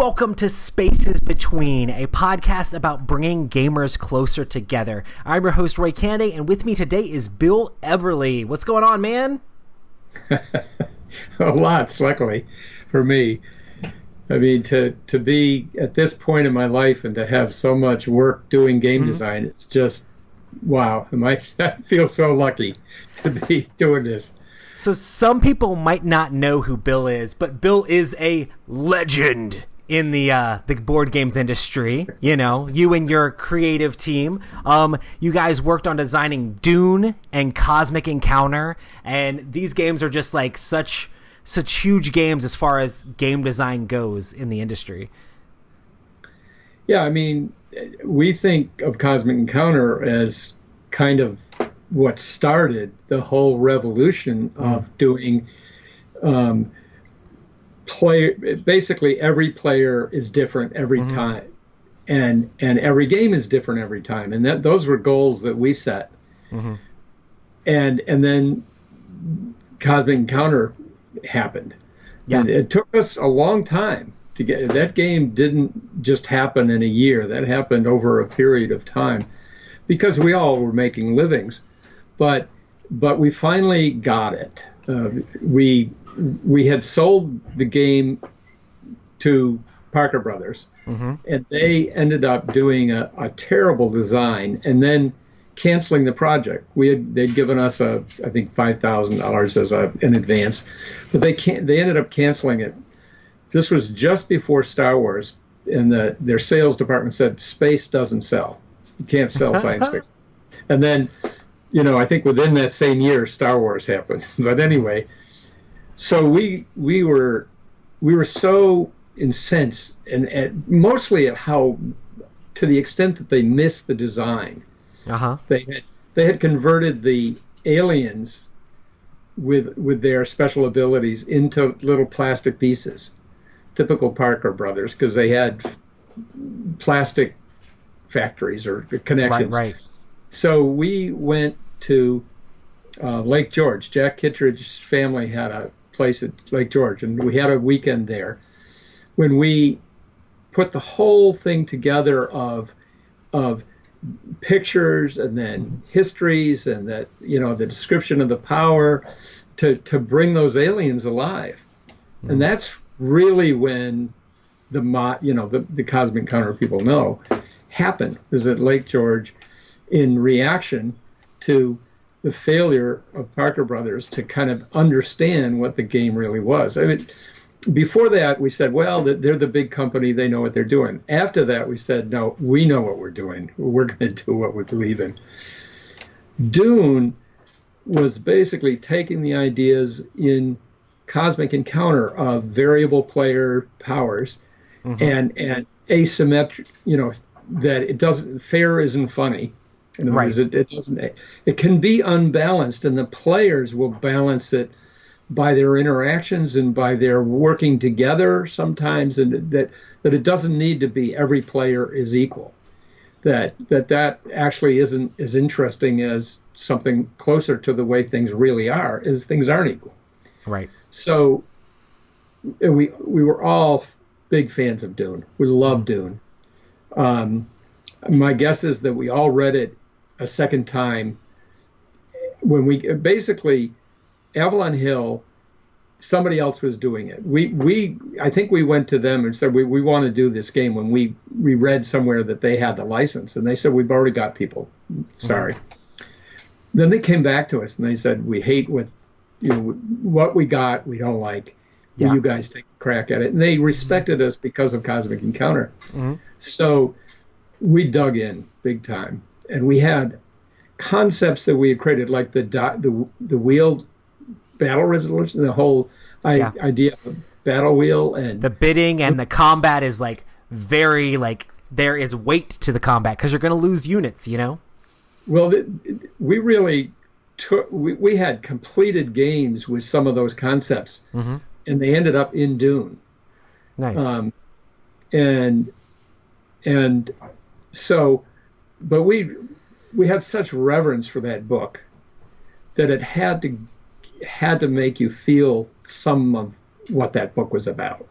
Welcome to Spaces Between, a podcast about bringing gamers closer together. I'm your host, Roy Candy, and with me today is Bill Eberle. What's going on, man? Lots, luckily, for me. I mean, to be at this point in my life and to have so much work doing game design, it's just, wow. I feel so lucky to be doing this. So some people might not know who Bill is, but Bill is a legend in the board games industry. You know, you and your creative team, you guys worked on designing Dune and Cosmic Encounter, and these games are just like such huge games as far as game design goes in the industry. Yeah, I mean, we think of Cosmic Encounter as kind of what started the whole revolution of doing basically every player is different every time, and every game is different every time, and those were goals that we set. And then Cosmic Encounter happened. And it took us a long time to get that game. Didn't just happen in a year. That happened over a period of time because we all were making livings, but we finally got it. We had sold the game to Parker Brothers, and they ended up doing a terrible design and then canceling the project. They'd given us I think $5,000 as an advance, but they ended up canceling it. This was just before Star Wars, and their sales department said space doesn't sell. You can't sell science fiction. And then, you know, I think within that same year, Star Wars happened. But anyway, so we were so incensed, and mostly at how, to the extent that they missed the design. They had converted the aliens with their special abilities into little plastic pieces, typical Parker Brothers, because they had plastic factories or connections. Right. So we went to Lake George. Jack Kittredge's family had a place at Lake George, and we had a weekend there when we put the whole thing together of pictures and then histories and that, you know, the description of the power to bring those aliens alive. And that's really when the Cosmic Encounter people know happened, is at Lake George, in reaction to the failure of Parker Brothers to kind of understand what the game really was. I mean, before that, we said, well, they're the big company, they know what they're doing. After that, we said, no, we know what we're doing. We're going to do what we believe in. Dune was basically taking the ideas in Cosmic Encounter of variable player powers and asymmetric, you know, that it doesn't, fair isn't funny. In other words, it doesn't, it can be unbalanced, and the players will balance it by their interactions and by their working together sometimes, and that it doesn't need to be every player is equal. That actually isn't as interesting as something closer to the way things really are, is things aren't equal. Right. So we were all big fans of Dune. We loved Dune. My guess is that we all read it a second time when we basically, Avalon Hill, somebody else was doing it. I think we went to them and said, we want to do this game when we read somewhere that they had the license, and they said, we've already got people. Sorry. Then they came back to us and they said, we hate what we got, we don't like. Will you guys take a crack at it? And they respected us because of Cosmic Encounter. So we dug in big time, and we had concepts that we had created, like the wheel battle resolution, the whole idea of a battle wheel, and the bidding and the combat is like very, like, there is weight to the combat because you're going to lose units, you know? Well, we really we had completed games with some of those concepts, and they ended up in Dune. Nice. And so, but we had such reverence for that book that it had to make you feel some of what that book was about.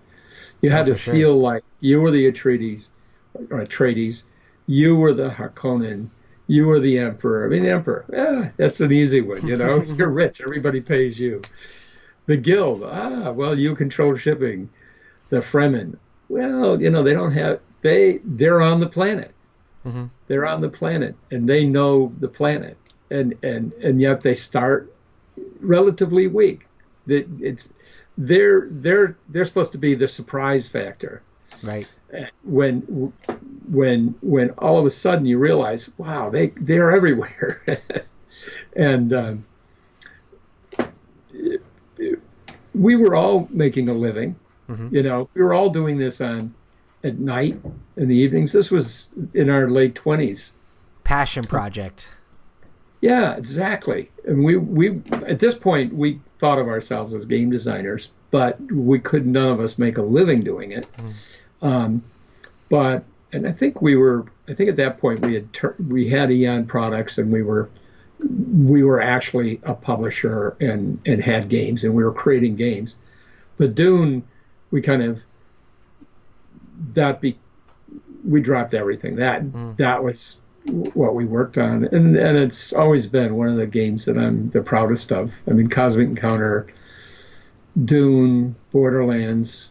You had to for sure. feel like you were the Atreides, you were the Harkonnen, you were the Emperor. I mean, the Emperor, that's an easy one, you know. You're rich, everybody pays you. The Guild, well, you control shipping. The Fremen, well, you know, they're on the planet. Mm-hmm. They're on the planet, and they know the planet, and yet they start relatively weak. They're supposed to be the surprise factor. Right. When all of a sudden you realize, wow, they're everywhere, and we were all making a living. Mm-hmm. You know, we were all doing this at night, in the evenings. This was in our late 20s. Passion project. Yeah, exactly. And we at this point we thought of ourselves as game designers, but none of us make a living doing it. Mm. And I think at that point we had Eon products, and we were actually a publisher and had games, and we were creating games. But Dune, we dropped everything. That was what we worked on, and it's always been one of the games that I'm the proudest of. I mean, Cosmic Encounter, Dune, Borderlands.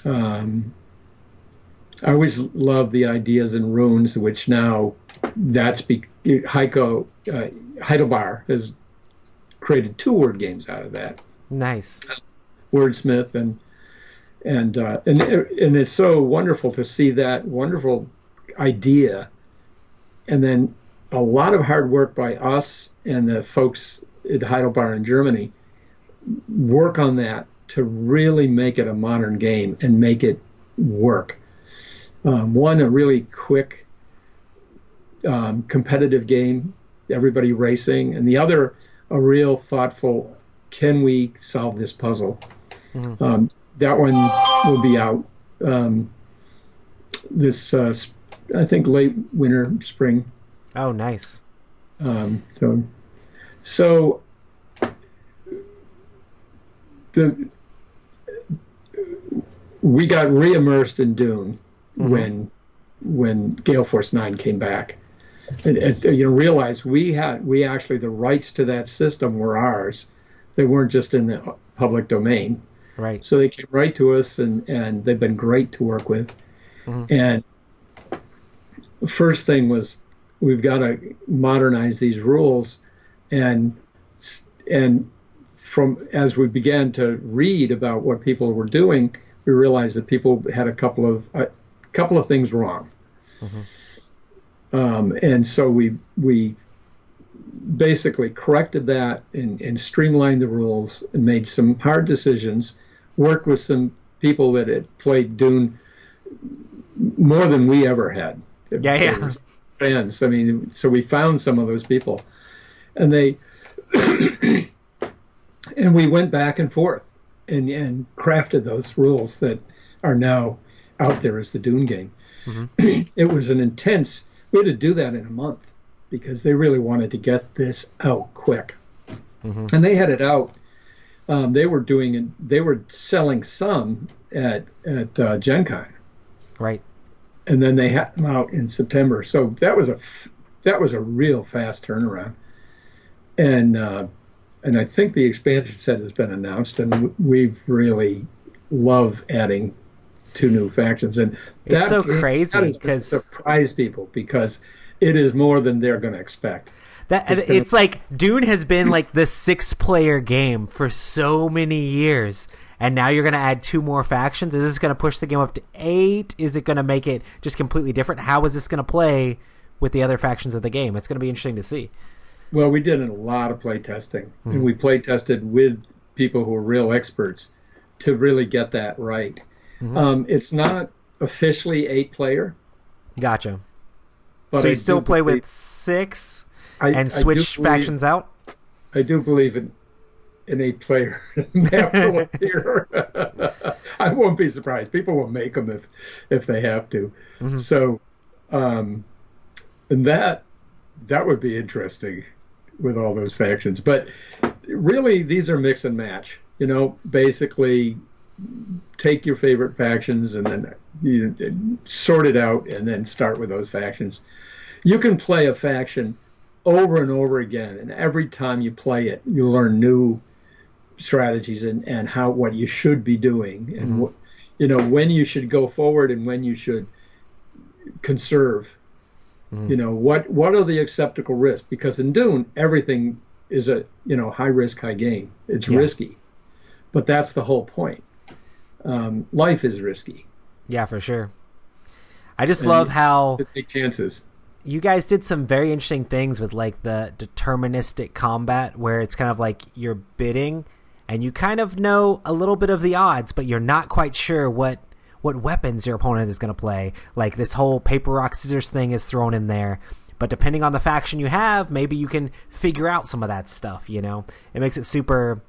I always loved the ideas in Runes, which now Heidelbar has created 2 word games out of that. Nice. Wordsmith and it's so wonderful to see that wonderful idea, and then a lot of hard work by us and the folks at Heidelbar in Germany work on that to really make it a modern game and make it work. One, a really quick competitive game, everybody racing, and the other, a real thoughtful, can we solve this puzzle? Mm-hmm. That one will be out this, I think, late winter, spring. Oh, nice. So we got re-immersed in Dune. Mm-hmm. when Gale Force 9 came back, and realized we actually, the rights to that system were ours. They weren't just in the public domain. Right. So they came right to us, and they've been great to work with. Mm-hmm. And the first thing was, we've got to modernize these rules, and from as we began to read about what people were doing, we realized that people had a couple of things wrong. Mm-hmm. And so we basically corrected that and streamlined the rules and made some hard decisions, worked with some people that had played Dune more than we ever had. Yeah. Fans. I mean, so we found some of those people, and and we went back and forth and crafted those rules that are now out there as the Dune game. Mm-hmm. It was we had to do that in a month, because they really wanted to get this out quick. Mm-hmm. And they had it out. They were selling some at Gen Con. Right. And then they had them out in September. So that was a real fast turnaround. And I think the expansion set has been announced, and we've really love adding 2 new factions, and it's so crazy because surprise people, because it is more than they're going to expect. It's like Dune has been like the 6-player game for so many years, and now you're going to add 2 more factions. Is this going to push the game up to 8? Is it going to make it just completely different? How is this going to play with the other factions of the game? It's going to be interesting to see. Well, we did a lot of play testing, mm-hmm. and we play tested with people who are real experts to really get that right. Mm-hmm. It's not officially 8-player. Gotcha. But so you still play with 6 and switch factions out? I do believe in an 8-player map will appear. I won't be surprised. People will make them if they have to. Mm-hmm. So, and that would be interesting with all those factions. But really, these are mix and match. Basically, take your favorite factions and then you sort it out and then start with those factions. You can play a faction over and over again, and every time you play it, you learn new strategies and what you should be doing, and when you should go forward and when you should conserve. What are the acceptable risks? Because in Dune, everything is a high risk, high gain. It's risky, but that's the whole point. Life is risky. Yeah, for sure. I just love how take chances. You guys did some very interesting things with like the deterministic combat, where it's kind of like you're bidding and you kind of know a little bit of the odds, but you're not quite sure what weapons your opponent is going to play. Like this whole paper, rock, scissors thing is thrown in there. But depending on the faction you have, maybe you can figure out some of that stuff, It makes it super,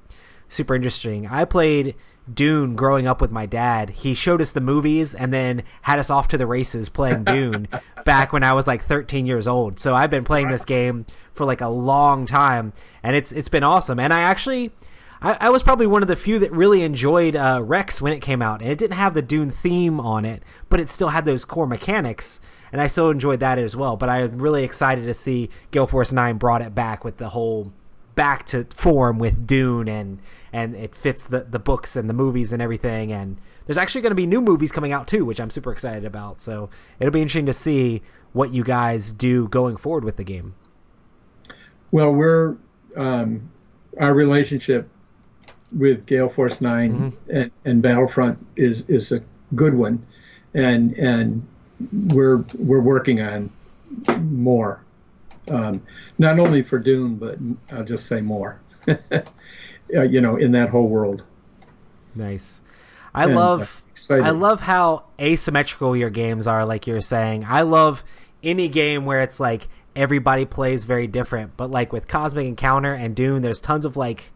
super interesting. I played Dune growing up with my dad. He showed us the movies and then had us off to the races playing Dune back when I was like 13 years old. So I've been playing this game for like a long time, and it's been awesome. And I was probably one of the few that really enjoyed Rex when it came out, and it didn't have the Dune theme on it, but it still had those core mechanics, and I still enjoyed that as well. But I'm really excited to see Gale Force 9 brought it back with the whole back to form with Dune, and it fits the books and the movies and everything. And there's actually going to be new movies coming out too, which I'm super excited about. So it'll be interesting to see what you guys do going forward with the game. Well, we're our relationship with Gale Force 9 and Battlefront is a good one, and we're working on more, not only for Dune, but I'll just say more, in that whole world. Nice. I love how asymmetrical your games are, like you were saying. I love any game where it's like everybody plays very different, but like with Cosmic Encounter and Dune, there's tons of like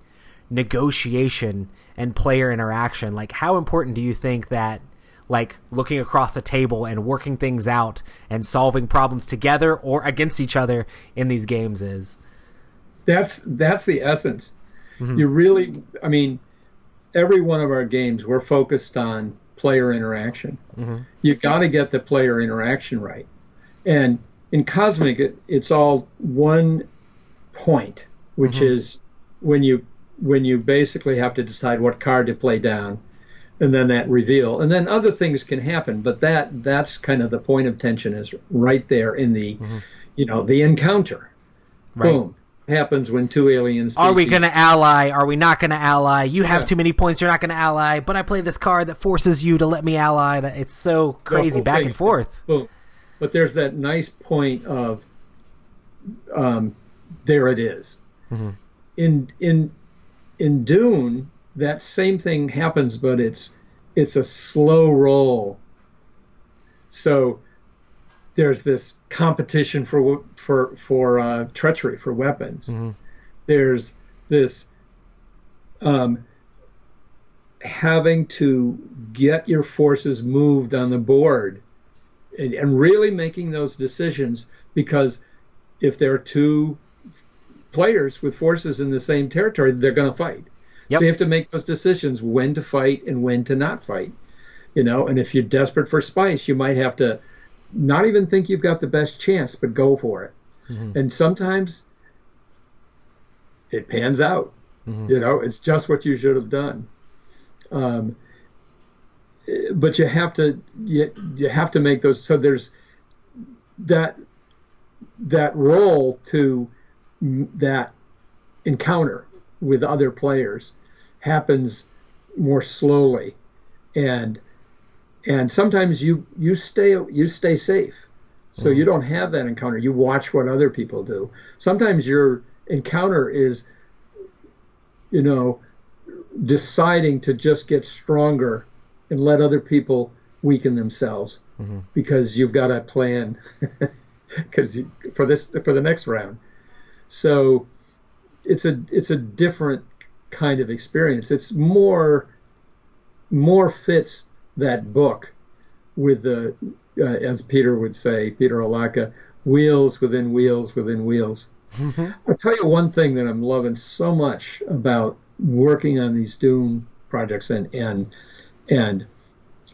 negotiation and player interaction. Like, how important do you think that like looking across the table and working things out and solving problems together or against each other in these games is? That's the essence. You really, every one of our games, we're focused on player interaction. You got to get the player interaction right. And in Cosmic, it's all one point, which is when you basically have to decide what card to play down, and then that reveal, and then other things can happen, but that's kind of the point of tension, is right there in the the encounter. Right. Boom, happens when two aliens. Are we going to ally? Are we not going to ally? You have too many points, you're not going to ally, but I play this card that forces you to let me ally. That it's so crazy, back and forth. Boom. But there's that nice point of there it is. In Dune, that same thing happens, but it's a slow roll. So there's this competition for treachery, for weapons. There's this having to get your forces moved on the board, and really making those decisions, because if there are two players with forces in the same territory, they're going to fight. So you have to make those decisions, when to fight and when to not fight. And if you're desperate for spice, you might have to not even think you've got the best chance, but go for it. And sometimes it pans out. It's just what you should have done. But you have to make those. So there's that role to that encounter with other players happens more slowly, and sometimes you stay safe, so you don't have that encounter. You watch what other people do. Sometimes your encounter is deciding to just get stronger and let other people weaken themselves, because you've got a plan for the next round. So it's a different kind of experience. It's more fits that book with the as Peter would say, Peter Olaka, wheels within wheels within wheels. I'll tell you one thing that I'm loving so much about working on these Dune projects and And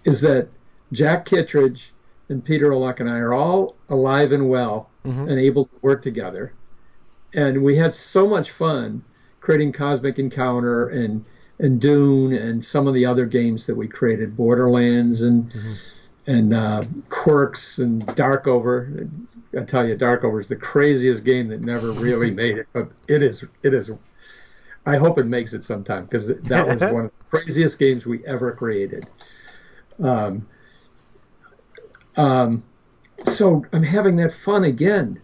is that Jack Kittredge and Peter O'Luck and I are all alive and well and able to work together. And we had so much fun creating Cosmic Encounter and Dune and some of the other games that we created, Borderlands and Quirks and Darkover. I tell you, Darkover is the craziest game that never really made it, but it is. I hope it makes it sometime, because that was one of the craziest games we ever created. So I'm having that fun again.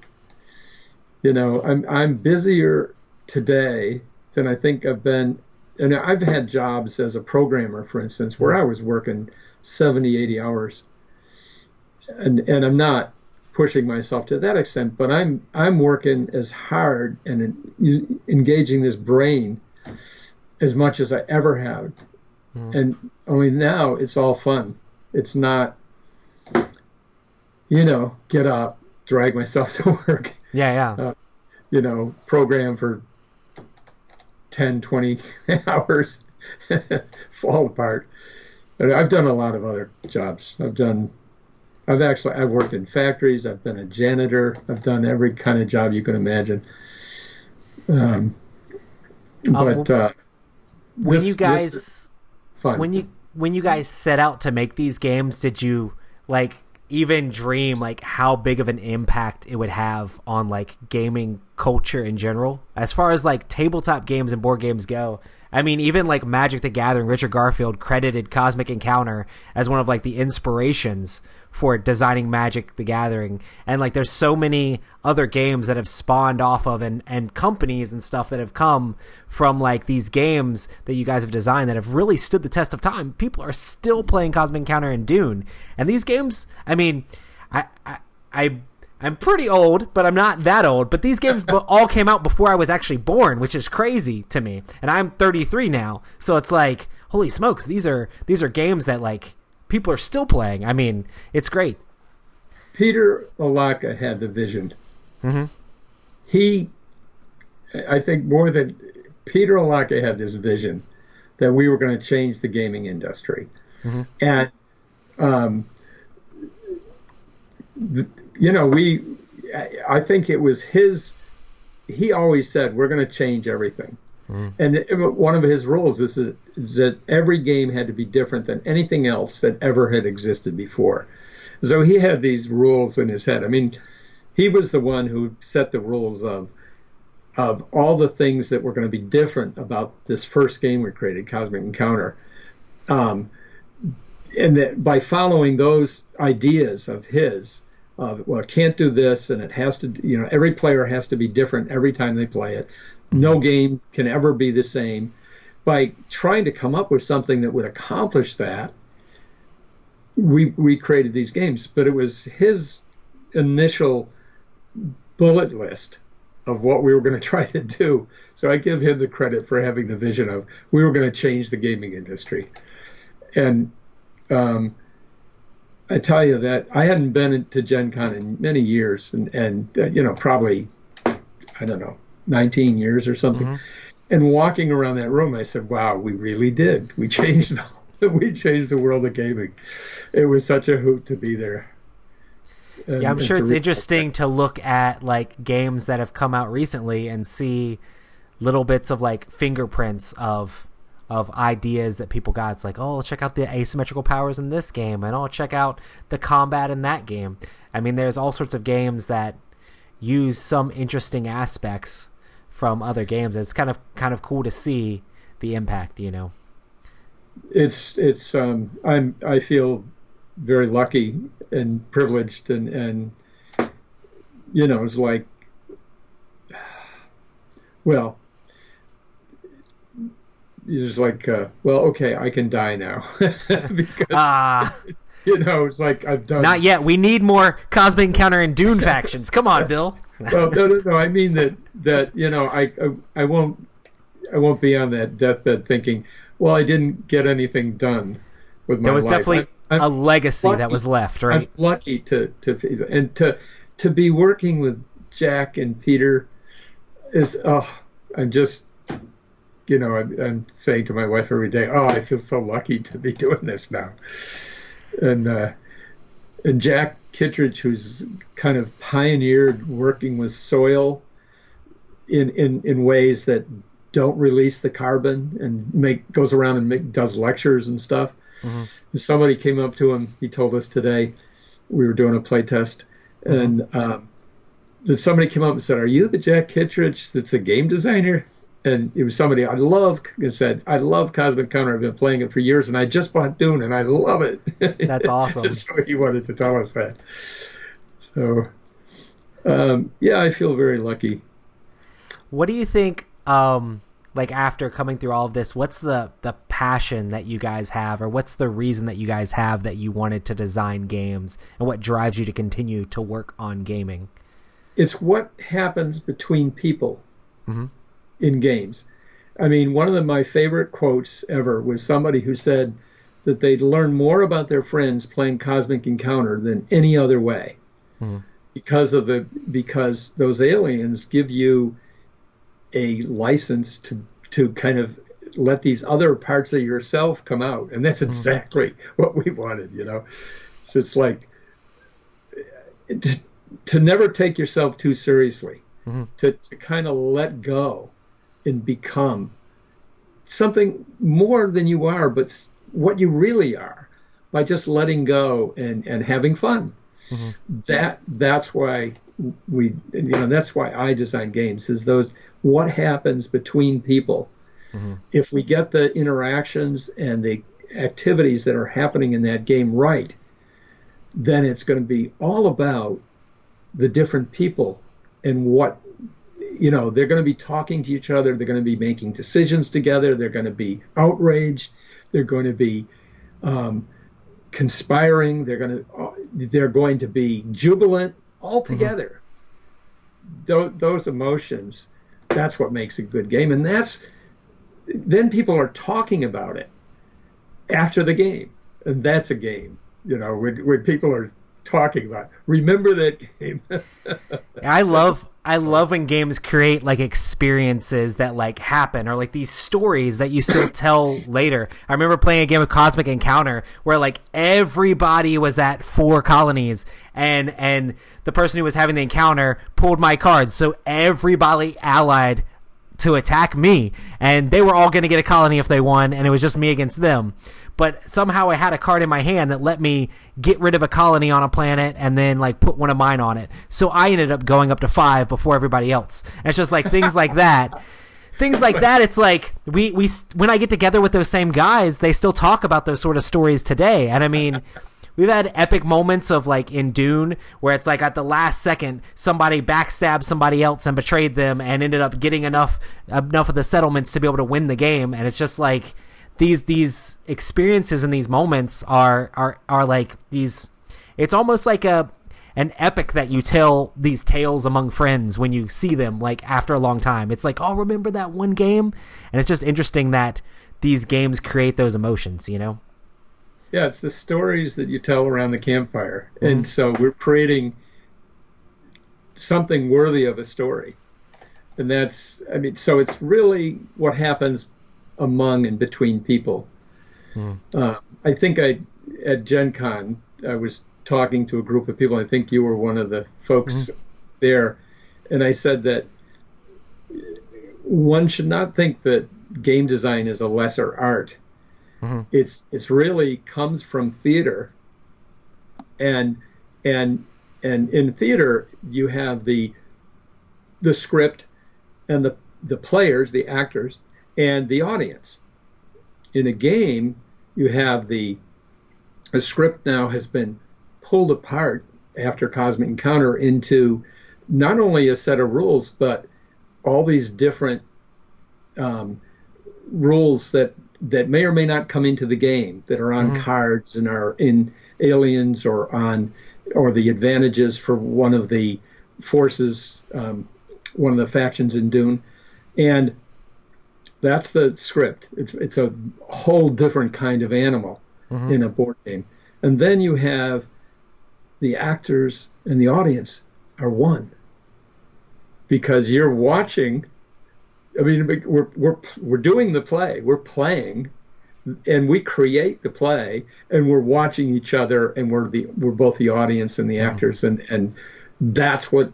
I'm busier today than I think I've been. And I've had jobs as a programmer, for instance, where I was working 70, 80 hours. And I'm not pushing myself to that extent, but I'm working as hard and engaging this brain as much as I ever have. And only now it's all fun. It's not, get up, drag myself to work. Yeah. Program for 10, 20 hours, fall apart. But I've done a lot of other jobs. I've worked in factories. I've been a janitor. I've done every kind of job you can imagine. When you guys set out to make these games, did you even dream how big of an impact it would have on gaming culture in general, as far as tabletop games and board games go? I mean, even Magic the Gathering, Richard Garfield credited Cosmic Encounter as one of the inspirations for designing Magic the Gathering. And there's so many other games that have spawned off of and companies and stuff that have come from these games that you guys have designed that have really stood the test of time. People are still playing Cosmic Encounter and Dune. And these games, I mean, I'm pretty old, but I'm not that old. But these games all came out before I was actually born, which is crazy to me. And I'm 33 now, so it's holy smokes, these are games that people are still playing. I mean, it's great. Peter O'Luck had the vision. I think more than Peter O'Luck had this vision that we were going to change the gaming industry, and I think it was he always said, we're going to change everything. And one of his rules is that every game had to be different than anything else that ever had existed before. So he had these rules in his head. I mean, he was the one who set the rules of all the things that were going to be different about this first game we created, Cosmic Encounter. And that by following those ideas of his, it can't do this, and it has to, every player has to be different every time they play it. No game can ever be the same. By trying to come up with something that would accomplish that, we created these games. But it was his initial bullet list of what we were going to try to do. So I give him the credit for having the vision of we were going to change the gaming industry. And I tell you that I hadn't been to Gen Con in many years, and probably, I don't know, 19 years or something. And walking around that room, I said, wow, we really did. We changed the world of gaming. It was such a hoot to be there. Yeah, I'm sure it's interesting to look at games that have come out recently and see little bits of fingerprints of ideas that people got. It's oh, check out the asymmetrical powers in this game, and check out the combat in that game. I mean, there's all sorts of games that use some interesting aspects from other games. It's kind of cool to see the impact, It's I feel very lucky and privileged, and it's well, it's okay, I can die now. Because it's I've done. Not yet. We need more Cosmic Encounter and Dune factions. Come on, Bill. Well, no. I mean that I won't be on that deathbed thinking, well, I didn't get anything done with my life. There was definitely a legacy lucky, that was left, right? I'm lucky to be working with Jack and Peter is I'm just I'm saying to my wife every day, oh, I feel so lucky to be doing this now. And Jack Kittredge, who's kind of pioneered working with soil in ways that don't release the carbon, and goes around and does lectures and stuff. Mm-hmm. Somebody came up to him. He told us today, we were doing a play test, and that somebody came up and said, "Are you the Jack Kittredge that's a game designer?" And it was somebody I love. Said, "I love Cosmic Encounter. I've been playing it for years, and I just bought Dune, and I love it." That's awesome. So he wanted to tell us that. So, yeah, I feel very lucky. What do you think? Like after coming through all of this, what's the passion that you guys have, or what's the reason that you guys have that you wanted to design games, and what drives you to continue to work on gaming? It's what happens between people in games. I mean, one of my favorite quotes ever was somebody who said that they'd learn more about their friends playing Cosmic Encounter than any other way, because those aliens give you a license to kind of let these other parts of yourself come out, and that's exactly what we wanted, So it's like to never take yourself too seriously, to kind of let go and become something more than you are, but what you really are, by just letting go and having fun. That's why that's why I design games, is what happens between people. If we get the interactions and the activities that are happening in that game right, then it's going to be all about the different people and what, they're going to be talking to each other. They're going to be making decisions together. They're going to be outraged. They're going to be conspiring. They're going to be jubilant all together. Those emotions, that's what makes a good game. And then people are talking about it after the game. And that's a game, when people are talking about, remember that game. I love when games create like experiences that like happen, or like these stories that you still tell later. I remember playing a game of Cosmic Encounter where like everybody was at 4 colonies, and the person who was having the encounter pulled my cards, so everybody allied to attack me, and they were all going to get a colony if they won, and it was just me against them. But somehow I had a card in my hand that let me get rid of a colony on a planet and then like put one of mine on it. So I ended up going up to 5 before everybody else. And it's just like things like that. Things like that. It's like we when I get together with those same guys, they still talk about those sort of stories today. And I mean, we've had epic moments of like in Dune where it's like at the last second somebody backstabbed somebody else and betrayed them and ended up getting enough of the settlements to be able to win the game. And it's just like these experiences and these moments are like these. It's almost like an epic that you tell these tales among friends when you see them like after a long time. It's like, oh, remember that one game? And it's just interesting that these games create those emotions, Yeah, it's the stories that you tell around the campfire. And so we're creating something worthy of a story. And so it's really what happens among and between people. I think at Gen Con, I was talking to a group of people. I think you were one of the folks there. And I said that one should not think that game design is a lesser art. It's really comes from theater. And in theater, you have the script and the players, the actors, and the audience. In a game, you have the script now has been pulled apart after Cosmic Encounter into not only a set of rules, but all these different rules that may or may not come into the game, that are on cards and are in aliens or the advantages for one of the forces, one of the factions in Dune. And that's the script. It's a whole different kind of animal in a board game. And then you have the actors and the audience are one, because you're watching I mean, we're doing the play. We're playing, and we create the play, and we're watching each other, and we're both the audience and the actors, and that's what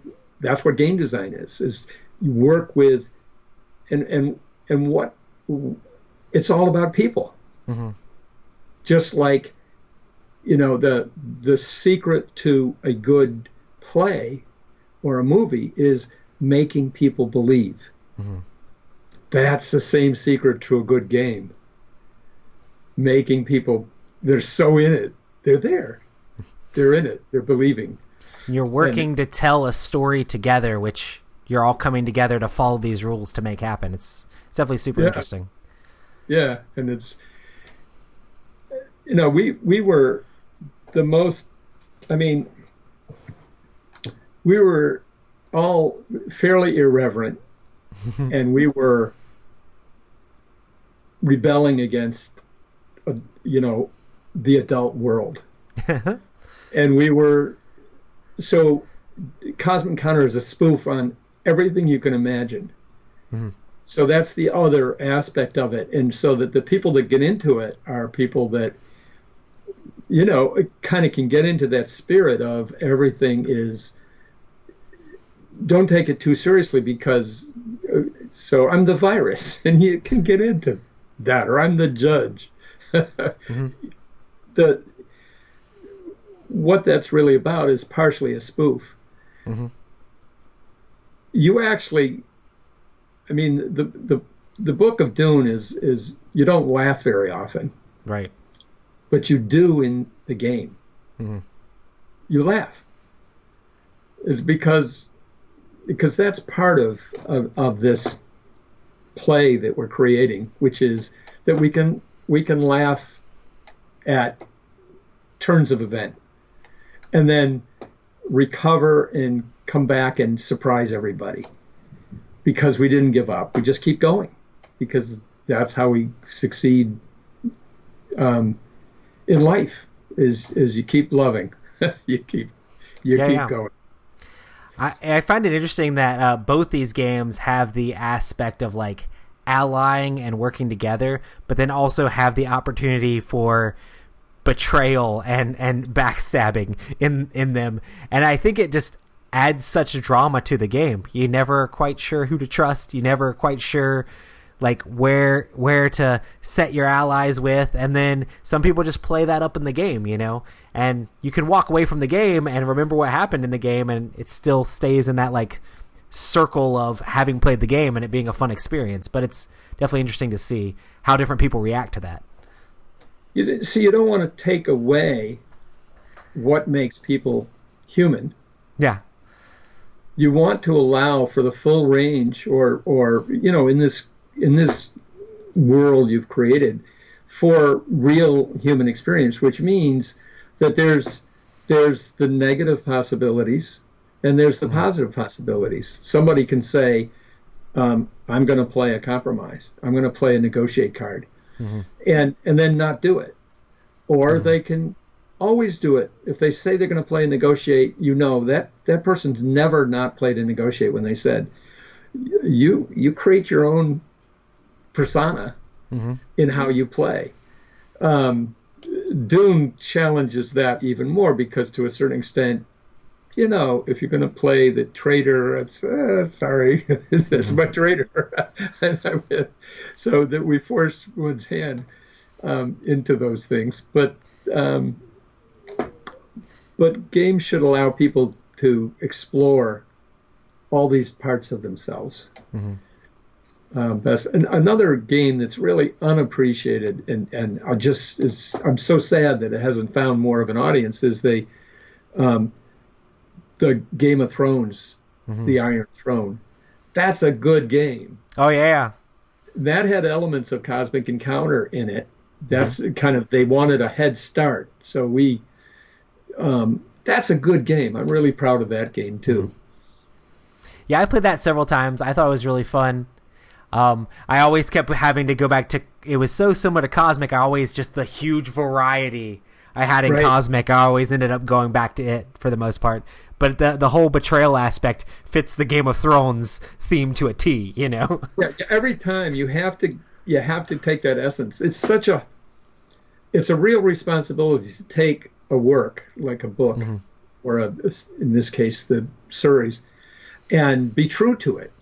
game design is you work with, and what it's all about people. Just like, the secret to a good play or a movie is making people believe. That's the same secret to a good game. Making people, they're so in it. They're there. They're in it. They're believing. You're working to tell a story together, which you're all coming together to follow these rules to make happen. It's definitely super interesting. Yeah, and it's, we were the most, we were all fairly irreverent, and we were rebelling against, the adult world. And we were, so Cosmic Encounter is a spoof on everything you can imagine. So that's the other aspect of it. And so that the people that get into it are people that, kind of can get into that spirit of everything is, don't take it too seriously, because, so I'm the virus, and you can get into that, or I'm the judge. What that's really about is partially a spoof. You actually, the book of Dune is you don't laugh very often, right? But you do in the game. You laugh. It's because that's part of this play that we're creating, which is that we can laugh at turns of event, and then recover and come back and surprise everybody, because we didn't give up. We just keep going, because that's how we succeed in life. Is you keep loving, you keep going. I find it interesting that both these games have the aspect of like allying and working together, but then also have the opportunity for betrayal and backstabbing in them. And I think it just adds such drama to the game. You're never quite sure who to trust. You're never quite sure like where to set your allies with, and then some people just play that up in the game, and you can walk away from the game and remember what happened in the game, and it still stays in that like circle of having played the game and it being a fun experience. But it's definitely interesting to see how different people react to that. You don't want to take away what makes people human. Yeah. You want to allow for the full range, or in this world you've created, for real human experience, which means that there's the negative possibilities and there's the positive possibilities. Somebody can say, I'm going to play a compromise. I'm going to play a negotiate card, and then not do it. Or they can always do it. If they say they're going to play a negotiate, that person's never not played a negotiate when they said, you create your own persona in how you play. Dune challenges that even more, because to a certain extent, if you're going to play the traitor, it's sorry, that's my traitor. So that we force one's hand into those things. But games should allow people to explore all these parts of themselves. Best. And another game that's really unappreciated, and I'm so sad that it hasn't found more of an audience, is the Game of Thrones, the Iron Throne. That's a good game. Oh yeah. That had elements of Cosmic Encounter in it. That's kind of, they wanted a head start. So that's a good game. I'm really proud of that game too. Yeah, I played that several times. I thought it was really fun. I always kept having to go back to, it was so similar to Cosmic. Just the huge variety I had in Cosmic, I always ended up going back to it for the most part. but the whole betrayal aspect fits the Game of Thrones theme to a T, you know? Yeah, every time you have to take that essence. It's a real responsibility to take a work like a book or in this case the series and be true to it.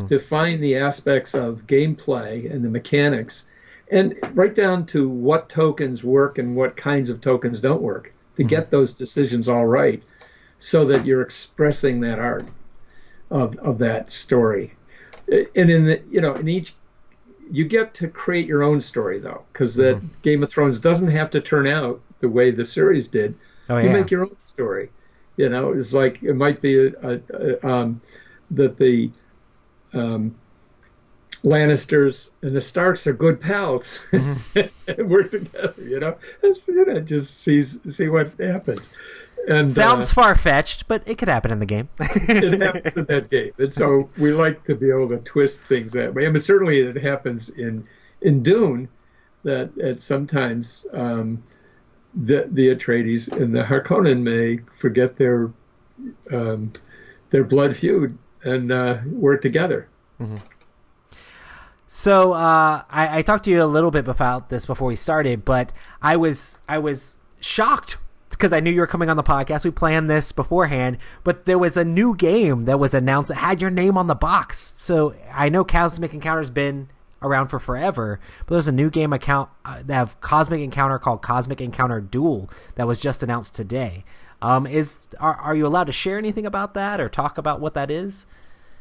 To find the aspects of gameplay and the mechanics, and right down to what tokens work and what kinds of tokens don't work, to get those decisions all right, so that you're expressing that art of that story. And in each, you get to create your own story though, because that Game of Thrones doesn't have to turn out the way the series did. Oh, you yeah. make your own story. It's like it might be that the Lannisters and the Starks are good pals and work together, just see what happens. And Sounds far-fetched, but it could happen in the game. it happens in that game. And so we like to be able to twist things that way. I mean, certainly it happens in Dune that sometimes the Atreides and the Harkonnen may forget their blood feud and work together. So I talked to you a little bit about this before we started, but I was shocked because I knew you were coming on the podcast. We planned this beforehand, but there was a new game that was announced that had your name on the box. So I know Cosmic Encounter's been around for forever, but there's a new game account that have Cosmic Encounter called Cosmic Encounter Duel that was just announced today. Are you allowed to share anything about that or talk about what that is?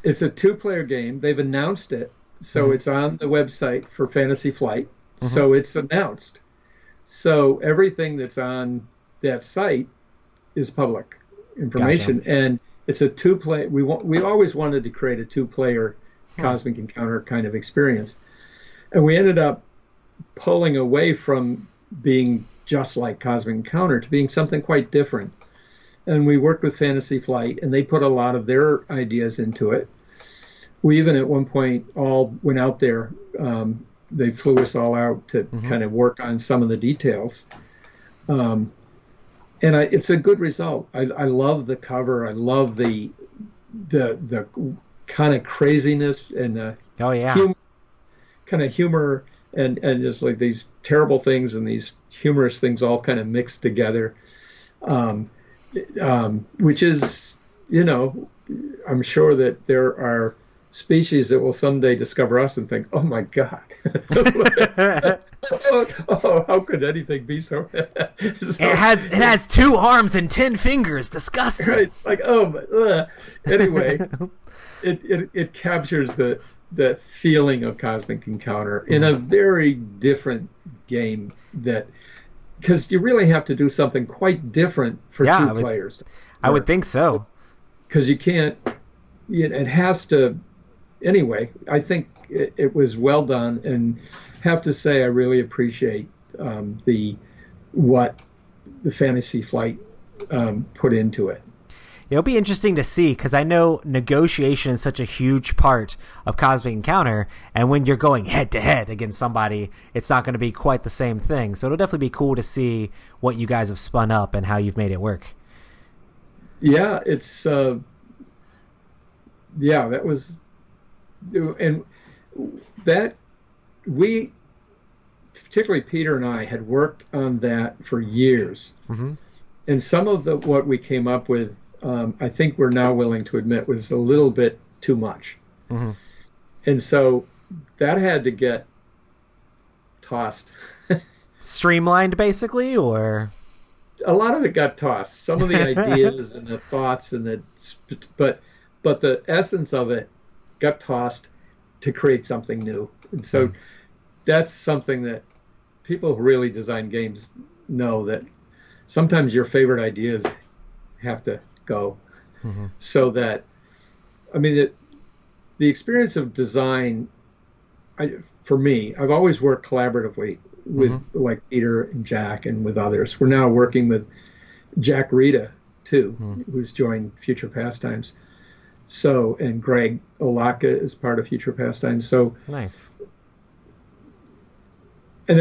It's a 2-player game. They've announced it, so it's on the website for Fantasy Flight. So it's announced. So everything that's on that site is public information. Gotcha. And it's a 2-player. We always wanted to create a 2-player Cosmic Encounter kind of experience, and we ended up pulling away from being just like Cosmic Encounter to being something quite different. And we worked with Fantasy Flight, and they put a lot of their ideas into it. We even at one point all went out there. They flew us all out to kind of work on some of the details. And it's a good result. I love the cover. I love the kind of craziness and kind of humor and just like these terrible things and these humorous things all kind of mixed together. Which is, I'm sure that there are species that will someday discover us and think, oh my God, how could anything be so? It has 2 arms and 10 fingers. Disgusting. Right? Like, anyway, it captures the feeling of Cosmic Encounter in a very different game because you really have to do something quite different for 2 players. I would think so. Because you can't, it has to, anyway, I think it was well done, and have to say I really appreciate what the Fantasy Flight put into it. It'll be interesting to see, because I know negotiation is such a huge part of Cosmic Encounter, and when you're going head-to-head against somebody, it's not going to be quite the same thing. So it'll definitely be cool to see what you guys have spun up and how you've made it work. Yeah, it's... that was... And that... We, particularly Peter and I, had worked on that for years. And some of what we came up with, I think we're now willing to admit, was a little bit too much. And so that had to get tossed. Streamlined, basically, or? A lot of it got tossed. Some of the ideas and the thoughts but the essence of it got tossed to create something new. And so that's something that people who really design games know, that sometimes your favorite ideas have to go. So that, I mean, the experience of design, for me, I've always worked collaboratively with like Peter and Jack and with others. We're now working with Jack Rita too, who's joined Future Pastimes. So, and Greg Olaka is part of Future Pastimes. So nice. And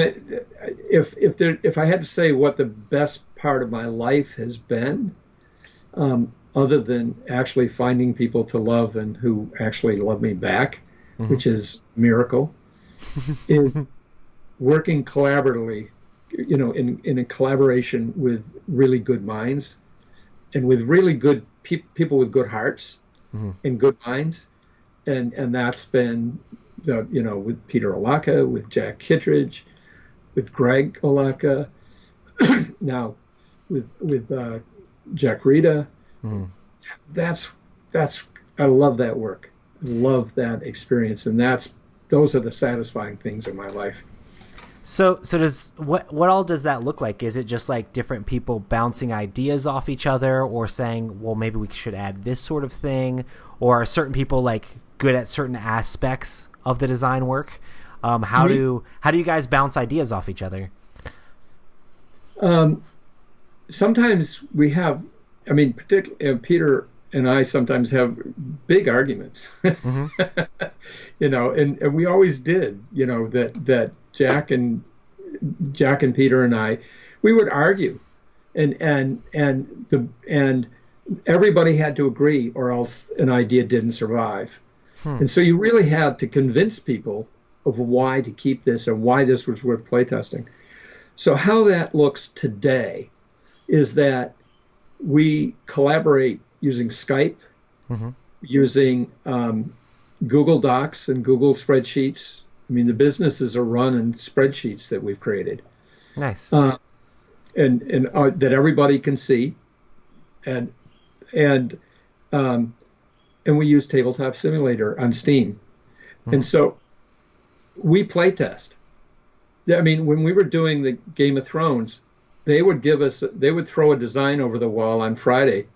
if I had to say what the best part of my life has been, other than actually finding people to love and who actually love me back, which is a miracle, is working collaboratively, in a collaboration with really good minds and with really good people with good hearts and good minds. And that's been, with Peter Olaka, with Jack Kittredge, with Greg Olaka, now with Jack Rita. That's I love that work. I love that experience, and those are the satisfying things in my life. So does what all does that look like? Is it just like different people bouncing ideas off each other, or saying, well, maybe we should add this sort of thing, or are certain people like good at certain aspects of the design work? How do you guys bounce ideas off each other? Sometimes we have, particularly Peter and I sometimes have big arguments, and we always did, that Jack and Peter and I, we would argue, and everybody had to agree, or else an idea didn't survive. And so you really had to convince people of why to keep this and why this was worth playtesting. So how that looks today is that we collaborate using Skype, using Google Docs and Google spreadsheets. The businesses are run in spreadsheets that we've created. Nice. And that everybody can see. And we use Tabletop Simulator on Steam. And so we playtest. When we were doing the Game of Thrones, they would throw a design over the wall on Friday.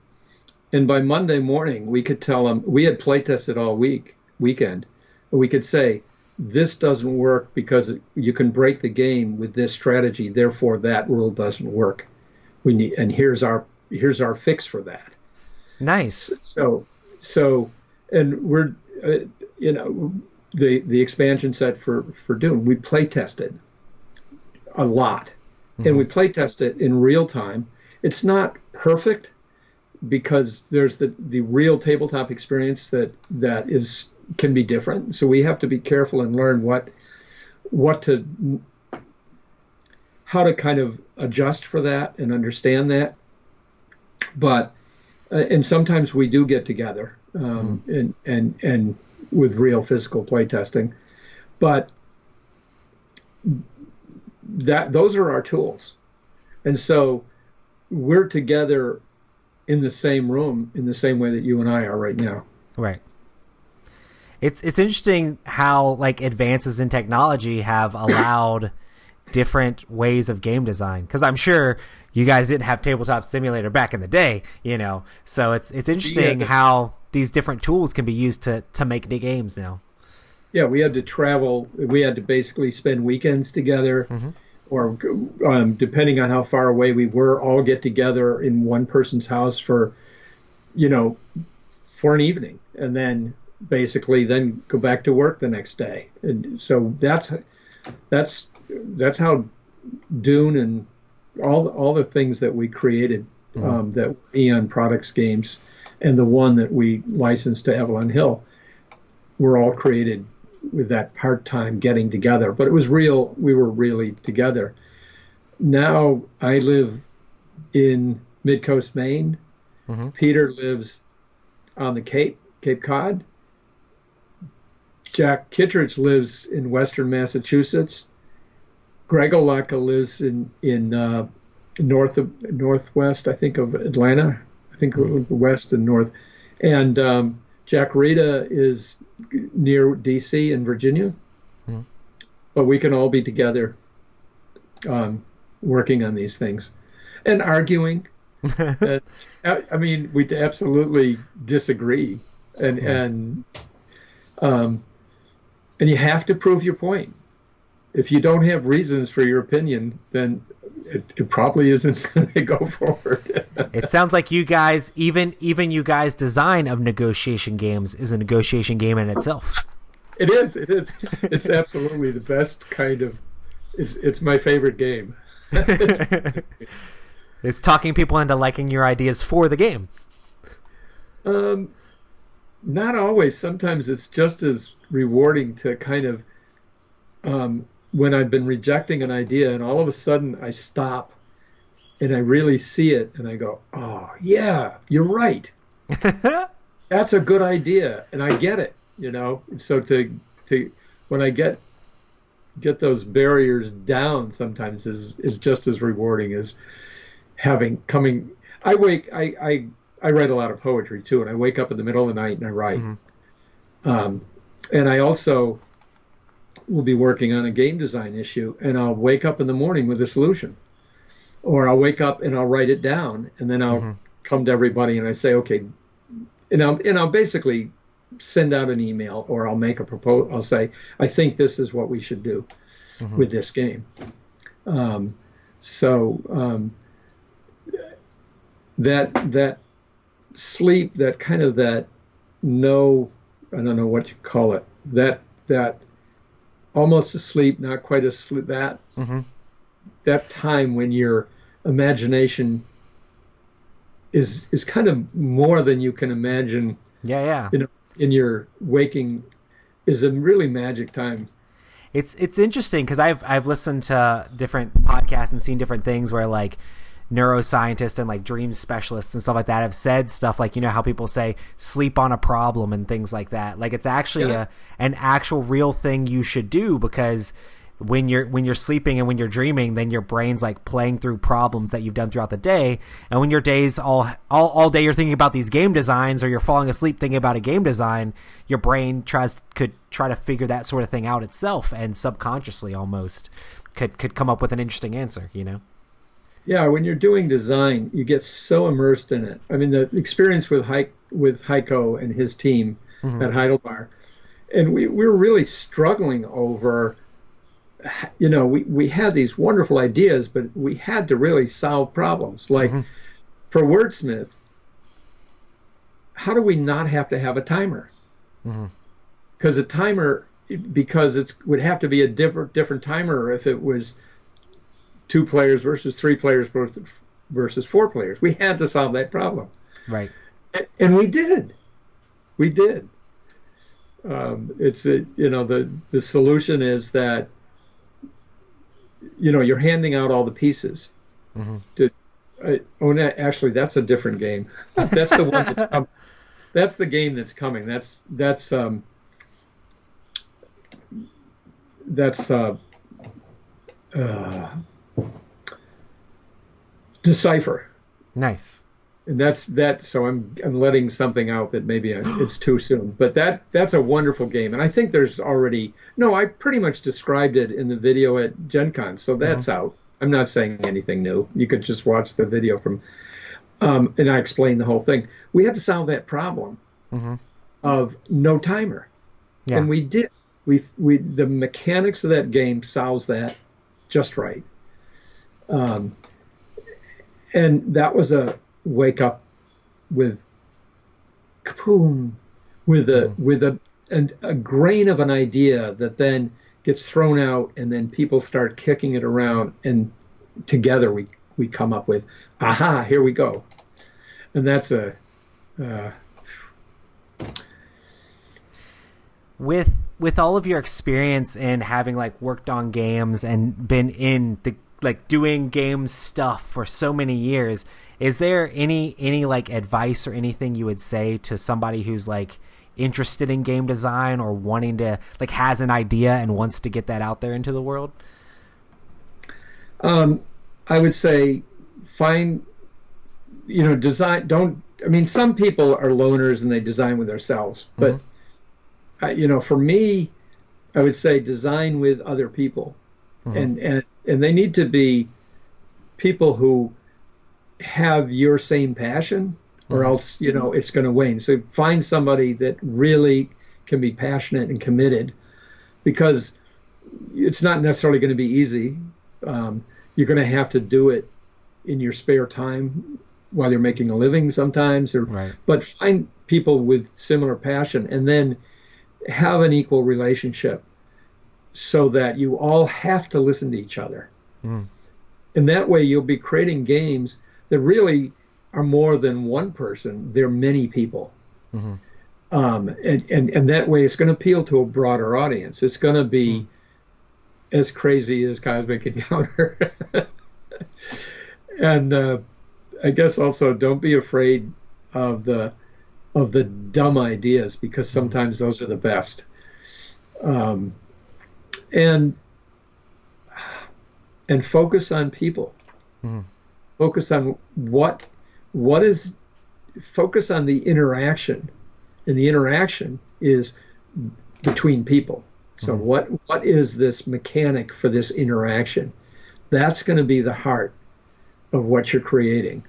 And by Monday morning, we could tell them, we had playtested all weekend. And we could say, this doesn't work because you can break the game with this strategy. Therefore, that rule doesn't work. And here's our fix for that. Nice. So, and we're, the expansion set for Dune, we play tested a lot, and we play test it in real time. It's not perfect because there's the real tabletop experience that can be different. So we have to be careful and learn how to kind of adjust for that and understand that. But and sometimes we do get together and with real physical playtesting, but those are our tools, and so we're together in the same room in the same way that you and I are right now. Right. It's interesting how like advances in technology have allowed different ways of game design, because I'm sure you guys didn't have Tabletop Simulator back in the day, so it's interesting how these different tools can be used to make the games now. Yeah, we had to travel. We had to basically spend weekends together, or depending on how far away we were, all get together in one person's house for an evening, and then basically go back to work the next day. And so that's how Dune and all the things that we created, that Eon Products games, and the one that we licensed to Evelyn Hill, were all created with that part-time getting together. But it was real. We were really together. Now I live in Mid-Coast, Maine. Peter lives on the Cape Cod. Jack Kittredge lives in Western Massachusetts. Greg Olaka lives in northwest, I think, of Atlanta. I think west and north. And Jack Rita is near D.C. in Virginia. But we can all be together working on these things and arguing. We absolutely disagree. And you have to prove your point. If you don't have reasons for your opinion, then it probably isn't going to go forward. It sounds like you guys, even you guys' design of negotiation games is a negotiation game in itself. It is. It's absolutely the best kind of. It's my favorite game. It's talking people into liking your ideas for the game. Um, Not always. Sometimes it's just as rewarding to kind of when I've been rejecting an idea and all of a sudden I stop and I really see it and I go, oh, yeah, you're right. That's a good idea. And I get it, you know? So to when I get those barriers down sometimes is just as rewarding as having coming. I write a lot of poetry too, and I wake up in the middle of the night and I write. And I also will be working on a game design issue, and I'll wake up in the morning with a solution, or I'll wake up and I'll write it down, and then I'll come to everybody and I say, okay, and I'll basically send out an email, or I'll make a proposal. I'll say, I think this is what we should do with this game. That sleep, that kind of that no, I don't know what you call it, that almost asleep, not quite asleep, that time when your imagination is kind of more than you can imagine. Yeah. You know, in your waking is a really magic time. It's interesting because I've listened to different podcasts and seen different things where like neuroscientists and like dream specialists and stuff like that have said stuff like, you know, how people say sleep on a problem and things like that. Like it's actually an actual real thing you should do, because when you're sleeping and when you're dreaming, then your brain's like playing through problems that you've done throughout the day. And when your days all day you're thinking about these game designs, or you're falling asleep thinking about a game design, your brain could try to figure that sort of thing out itself, and subconsciously almost could come up with an interesting answer, you know? Yeah, when you're doing design, you get so immersed in it. I mean, the experience with Heiko and his team at Heidelberg, and we were really struggling over, you know, we had these wonderful ideas, but we had to really solve problems. Like for Wordsmith, how do we not have to have a timer? Because it would have to be a different timer if it was 2 players versus 3 players versus 4 players. We had to solve that problem. Right. And we did. You know, the solution is that, you know, you're handing out all the pieces. Actually, that's a different game. That's the one that's coming. That's the game that's coming. That's Decipher. Nice. And that's that. So I'm letting something out that maybe it's too soon. But that's a wonderful game, and I think there's already I pretty much described it in the video at Gen Con, so that's out. I'm not saying anything new. You could just watch the video from, and I explained the whole thing. We had to solve that problem of no timer, and we did. The mechanics of that game solves that just right. And that was a wake up with kaboom, with a grain of an idea that then gets thrown out, and then people start kicking it around, and together we come up with, aha, here we go. And that's with all of your experience in having like worked on games and been in the like doing game stuff for so many years, is there any like advice or anything you would say to somebody who's like interested in game design, or wanting to like has an idea and wants to get that out there into the world? I would say design. Some people are loners and they design with themselves, but for me, I would say design with other people, and they need to be people who have your same passion, or else it's going to wane. So find somebody that really can be passionate and committed, because it's not necessarily going to be easy. You're going to have to do it in your spare time while you're making a living sometimes, but find people with similar passion, and then have an equal relationship, so that you all have to listen to each other. And that way you'll be creating games that really are more than one person. They're many people. Mm-hmm. And that way it's going to appeal to a broader audience. It's going to be as crazy as Cosmic Encounter. And I guess also don't be afraid of the dumb ideas, because sometimes those are the best. And focus on people. Mm-hmm. Focus on focus on the interaction, and the interaction is between people. So what is this mechanic for this interaction? That's going to be the heart of what you're creating.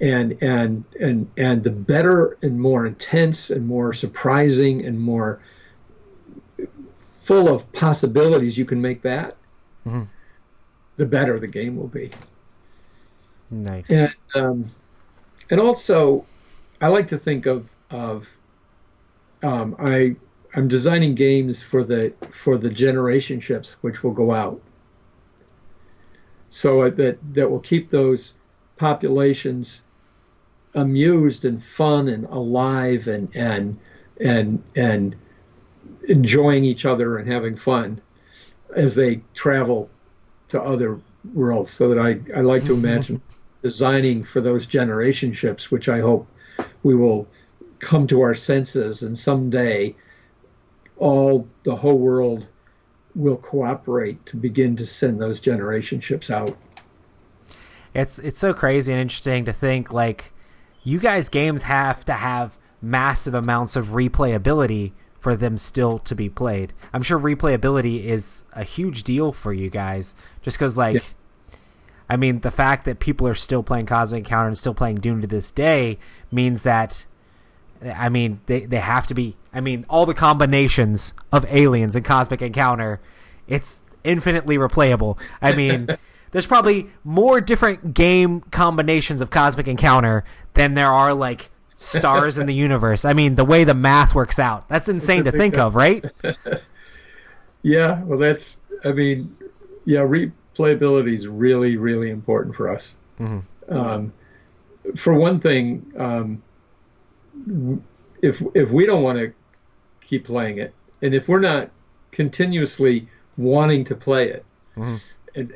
And the better and more intense and more surprising and more full of possibilities you can make that, the better the game will be. Nice. And also, I like to think of I'm designing games for the generation ships which will go out, so that will keep those populations amused and fun and alive and enjoying each other and having fun as they travel to other worlds. So that I like to imagine designing for those generation ships, which I hope we will come to our senses, and someday the whole world will cooperate to begin to send those generation ships out. It's so crazy and interesting to think, like, you guys' games have to have massive amounts of replayability for them still to be played. I'm sure replayability is a huge deal for you guys, just because, like, yeah. I mean, the fact that people are still playing Cosmic Encounter and still playing Dune to this day means that, I mean, they have to be, I mean, all the combinations of aliens and Cosmic Encounter, it's infinitely replayable. I mean, there's probably more different game combinations of Cosmic Encounter than there are, like, stars in the universe. I mean, the way the math works out, that's insane to think of, right? Yeah, well, replayability is really, really important for us. For one thing, if we don't want to keep playing it, and if we're not continuously wanting to play it,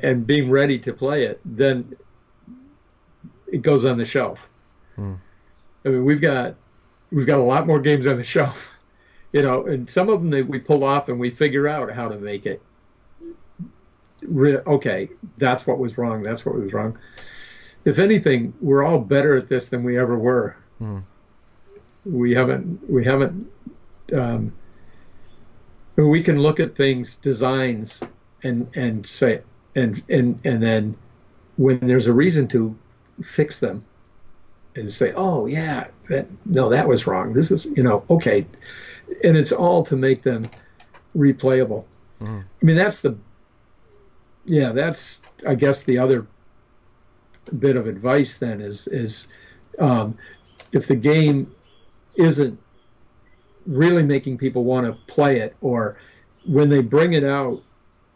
and being ready to play it, then it goes on the shelf. I mean, we've got a lot more games on the shelf, and some of them that we pull off and we figure out how to make it. Okay, that's what was wrong. That's what was wrong. If anything, we're all better at this than we ever were. We haven't. We can look at things, designs, and say, and then when there's a reason to fix them, and say, oh yeah, that was wrong. This is, okay, and it's all to make them replayable. I mean, that's I guess the other bit of advice then is if the game isn't really making people want to play it, or when they bring it out,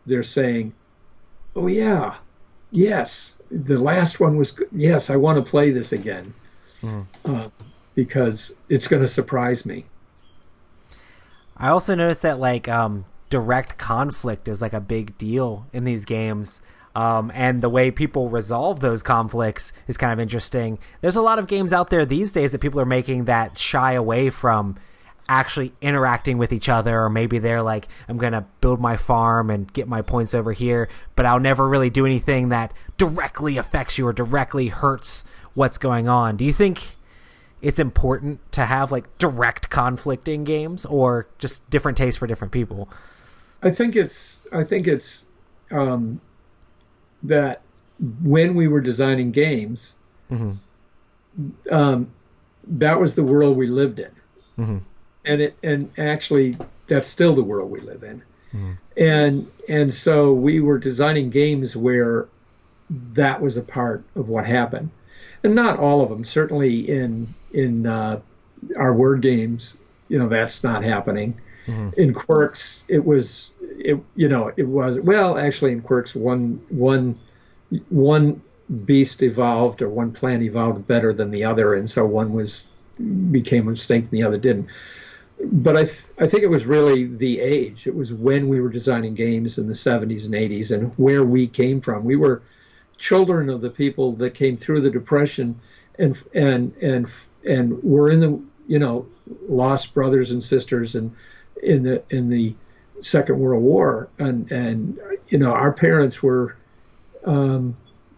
they're saying, oh yeah, yes, the last one was good. Yes, I want to play this again. Because it's going to surprise me. I also noticed that, like, direct conflict is, like, a big deal in these games. And the way people resolve those conflicts is kind of interesting. There's a lot of games out there these days that people are making that shy away from actually interacting with each other, or maybe they're like, I'm going to build my farm and get my points over here, but I'll never really do anything that directly affects you or directly hurts what's going on. Do you think it's important to have, like, direct conflict in games, or just different tastes for different people? I think it's that when we were designing games, that was the world we lived in. And actually that's still the world we live in. And so we were designing games where that was a part of what happened. And not all of them. Certainly in our word games, that's not happening. In Quirks, it was well, actually in Quirks, one beast evolved or one plant evolved better than the other, and so one became extinct and the other didn't. But I think it was really the age. It was when we were designing games in the 70s and 80s and where we came from. We were children of the people that came through the Depression and were in the, lost brothers and sisters and in the Second World War, and our parents were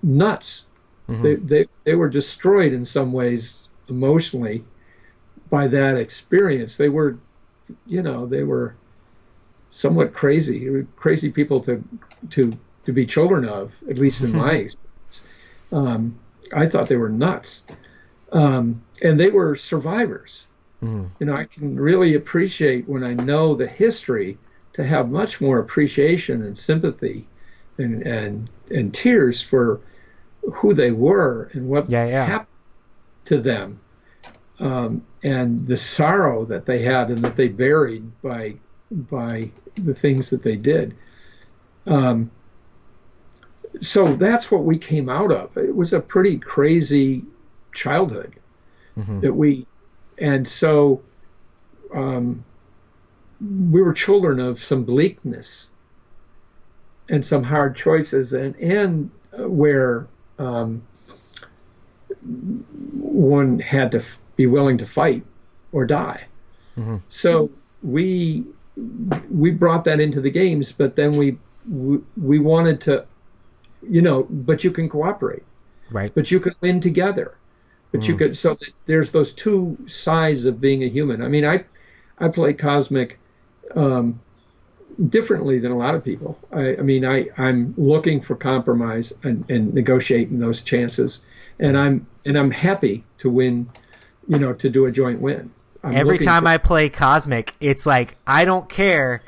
nuts. Mm-hmm. They were destroyed in some ways emotionally by that experience. They were somewhat crazy people to be children of, at least in my experience. I thought they were nuts, and they were survivors. Mm-hmm. I can really appreciate, when I know the history, to have much more appreciation and sympathy and tears for who they were and what happened to them, and the sorrow that they had and that they buried by the things that they did. So that's what we came out of. It was a pretty crazy childhood and so we were children of some bleakness and some hard choices, and where one had to be willing to fight or die. Mm-hmm. So we brought that into the games, but then we wanted to, but you can cooperate, right? But you can win together, but you could, so that there's those two sides of being a human. I mean, I play Cosmic differently than a lot of people. I'm looking for compromise and negotiating those chances, and I'm happy to win, to do a joint win. Every time I play Cosmic, it's like, I don't care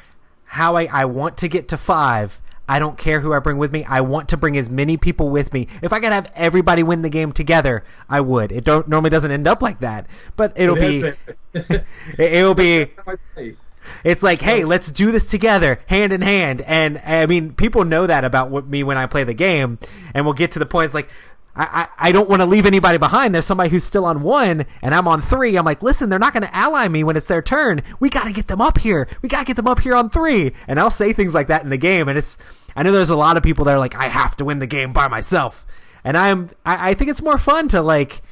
how I want to get to 5. I don't care who I bring with me. I want to bring as many people with me. If I could have everybody win the game together, I would. It normally doesn't end up like that, but it'll be. It's like, hey, let's do this together, hand in hand. And I mean, people know that about me when I play the game, and we'll get to the point. It's like, I don't want to leave anybody behind. There's somebody who's still on 1 and I'm on 3. I'm like, listen, they're not going to ally me when it's their turn. We got to get them up here. We got to get them up here on 3. And I'll say things like that in the game. And I know there's a lot of people that are like, I have to win the game by myself. And I think it's more fun to like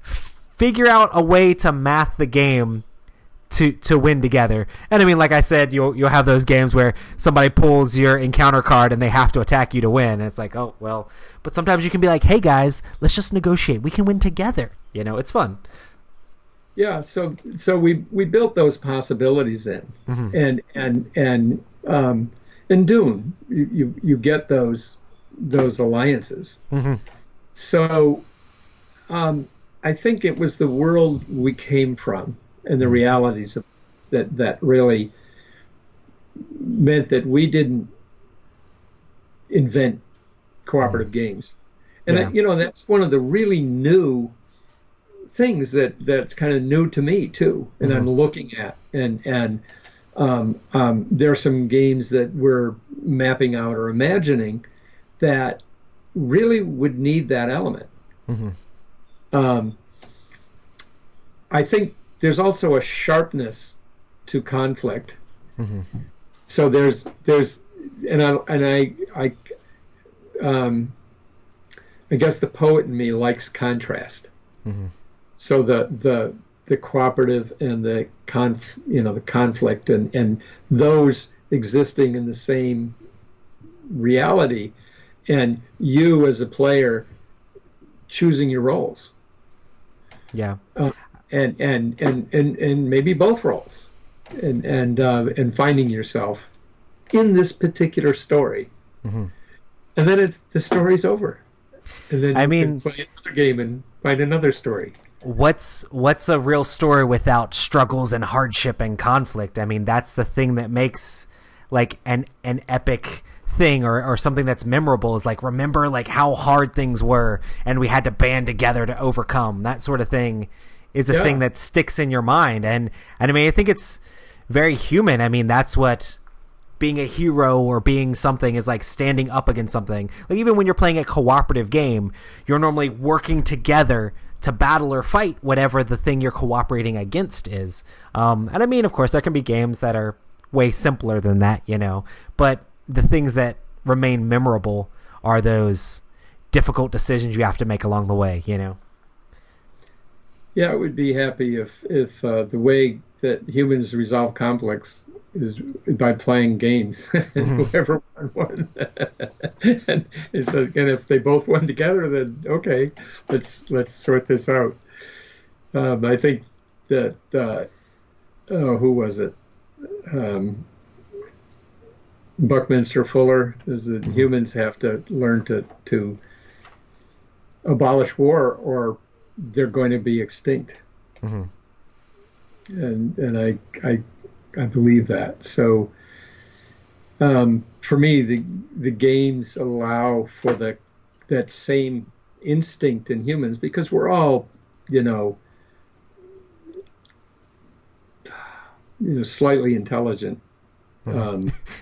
figure out a way to math the game to win together. And I mean, like I said, you'll have those games where somebody pulls your encounter card and they have to attack you to win. And it's like, oh, well, but sometimes you can be like, hey guys, let's just negotiate. We can win together. It's fun. Yeah. So we built those possibilities in, and Dune, you get those alliances. Mm-hmm. So, I think it was the world we came from and the realities of that really meant that we didn't invent cooperative games. And that's one of the really new things that's kind of new to me too, and I'm looking at, and there are some games that we're mapping out or imagining that really would need that element. I think there's also a sharpness to conflict. So there's I guess the poet in me likes contrast. So the cooperative and the conflict and those existing in the same reality, and you as a player choosing your roles. Yeah. And maybe both roles, and finding yourself in this particular story, and then the story's over, and then you can play another game and find another story. What's a real story without struggles and hardship and conflict? I mean, that's the thing that makes like an epic thing or something that's memorable, is like, remember like how hard things were and we had to band together to overcome. That sort of thing is a thing that sticks in your mind. And I mean, I think it's very human. I mean, that's what being a hero or being something is like standing up against something. Like even when you're playing a cooperative game, you're normally working together to battle or fight whatever the thing you're cooperating against is. And I mean, of course, there can be games that are way simpler than that, you know, but the things that remain memorable are those difficult decisions you have to make along the way, you know. Yeah, I would be happy if the way that humans resolve conflicts is by playing games, and whoever won. and if they both won together, then okay, let's sort this out. I think that who was it? Buckminster Fuller is that humans have to learn to abolish war, or they're going to be extinct. And I believe that. So for me, the games allow for that same instinct in humans, because we're all, slightly intelligent.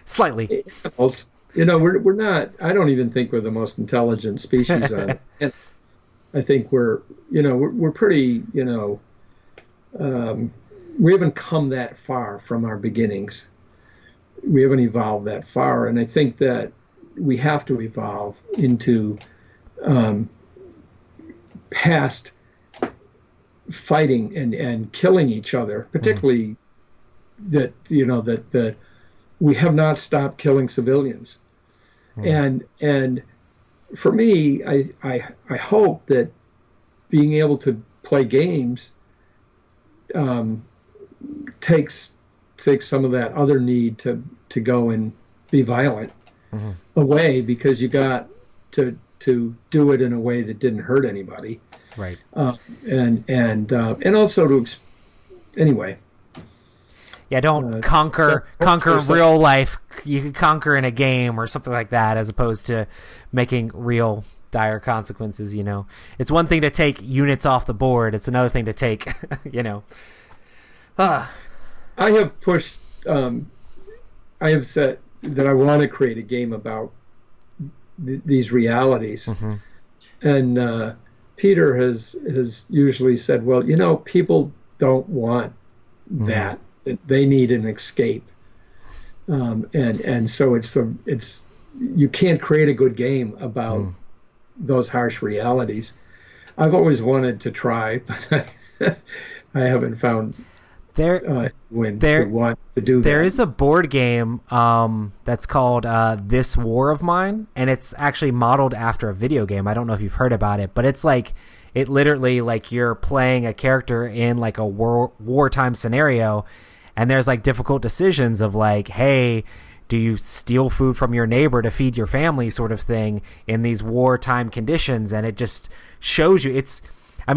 Slightly. We're not. I don't even think we're the most intelligent species on it. And I think we're pretty. We haven't come that far from our beginnings. We haven't evolved that far, and I think that we have to evolve into past fighting and killing each other, particularly that we have not stopped killing civilians. And for me, I hope that being able to play games takes some of that other need to go and be violent away, because you got to do it in a way that didn't hurt anybody, right? And also anyway. Yeah, don't conquer real life. You can conquer in a game or something like that, as opposed to making real dire consequences. It's one thing to take units off the board. It's another thing to take, I have pushed. I have said that I want to create a game about these realities, and Peter has usually said, "Well, people don't want that. They need an escape." And so it's you can't create a good game about those harsh realities. I've always wanted to try, but I haven't found when to want to do that. There is a board game that's called This War of Mine, and it's actually modeled after a video game. I don't know if you've heard about it, but it's like it literally like you're playing a character in like a wartime scenario, and there's like difficult decisions of like, hey, do you steal food from your neighbor to feed your family, sort of thing, in these wartime conditions. And it just shows you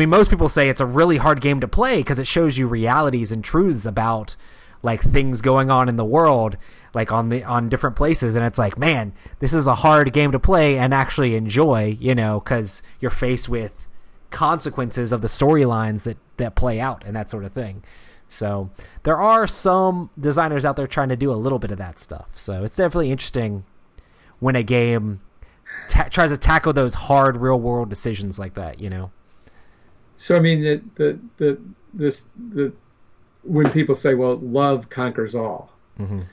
most people say it's a really hard game to play because it shows you realities and truths about like things going on in the world, like on different places. And it's like, man, this is a hard game to play and actually enjoy, because you're faced with consequences of the storylines that play out and that sort of thing. So there are some designers out there trying to do a little bit of that stuff. So it's definitely interesting when a game tries to tackle those hard real world decisions like that, So I mean, the when people say, "Well, love conquers all," and